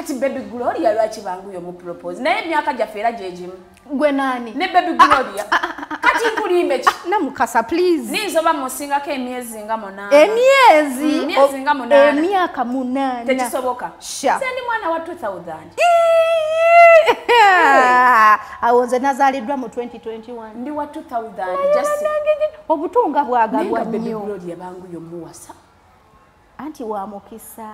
kati baby Gloria lwaki bangu yo mu propose naye myaka jafera jejimu gwe nani ne baby Gloria kati nkulimbe ki namukasa please ninzoba musinga ke emyezi nga 8 emyezi nga 8 emyaka 8 tekisoboka sendi mwana wa 2000 awonze nazalidwa mu 2021 ndi wa 2000 just obutunga bwagalwa nnyo baby Gloria bangu yo muwasa anti wa mukisa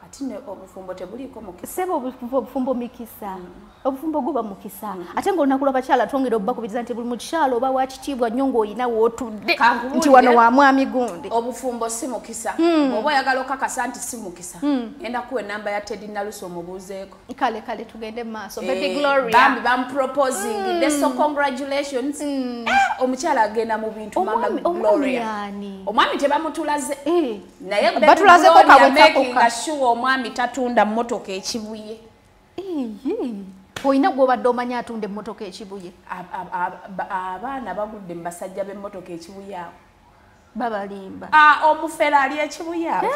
atine obufumbo tebuliko mukisa sebo obufumbo mikisa obufumbo guba mukisa ate ngo nakula bachala tongera obakubiriza nti buli mukyalo oba wakitibwa nyongo oyina wotudde nti wano wa mwami gundi obufumbo si mukisa oba yagalo kakasa nti si mukisa enda kuwe namba ya Teddy Naluso mubuzeeko kale tugende maso baby Gloria bambi bam proposing the so congratulations omukyala agenda mu bintu mama Gloria omwami tebamutulaze naye batulaze ko kabwe sure omwami tatunda mmotoka ekibuye oyina gwobadde omanya atunde emmotoka ekibuye abaana bagudde mbasajja b'emmotoka ekibuye awo babalimba omufera ali ekibuye awo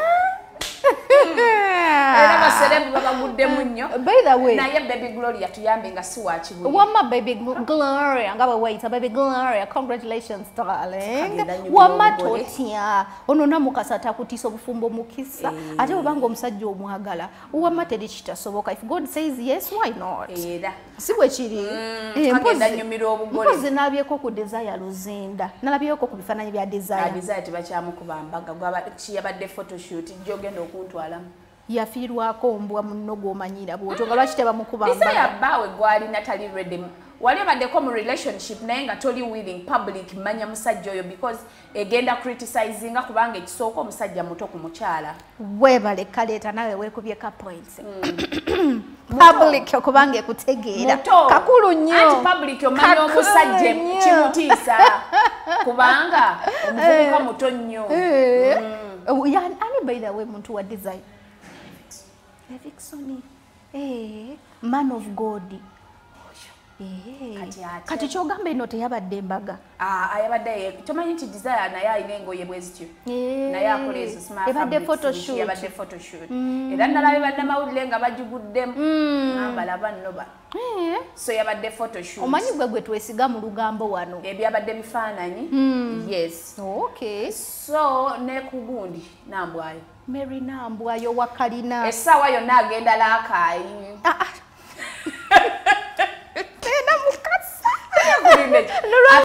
era baserebu babaguddemu nnyo by the way naye baby Gloria tuyambe nga si wa kibuye wama baby Gloria nga wait baby Gloria congratulations darling wama totia onona mukasa takutisa obufumbo mukisa ate obanga omusajja omwagala wama tedi kitasoboka if God says yes why not era sibwe kiri agenda nyumira obugole mpozi nabyeko ku desire luzinda nalabyeko ku bifananyi bya desire tebakyamukubambaga gwaba kiyabadde photoshoot jogenda okuntwalamu yafiirwako mbwa munno gw'omanyira bw'otyo nga lwaki tebamukubambaga desire bawe gwali natali ready wali abaddeko mu relationship naye nga toli willing public manya musajja oyo because egenda criticizing kubanga ekisooka omusajja muto ku mukyala webale kaleeta nawe weekubyeka points public okubanga ekutegeera kakulu nnyo anti public omanya omusajja kimutiisa kubanga omuvubuka muto nnyo ani by the way muntu wa design Evicksoni man of God kati kyogamba eno teyabadde embaga ayabadde tomanyi nti desire naye alina engoye bwezityo naye akola ezo yabadde photoshoot era nalabe bannamawulire nga bagiguddemu nambalaba nnoba so yabadde photoshoot omanyi gwe twesiga mu lugambo wano ebyabadde bifaananyi yes okay so ne kugundi nambwayo Mary nambwayo wakalina essaawa yonna agenda laakaayi tena mukasa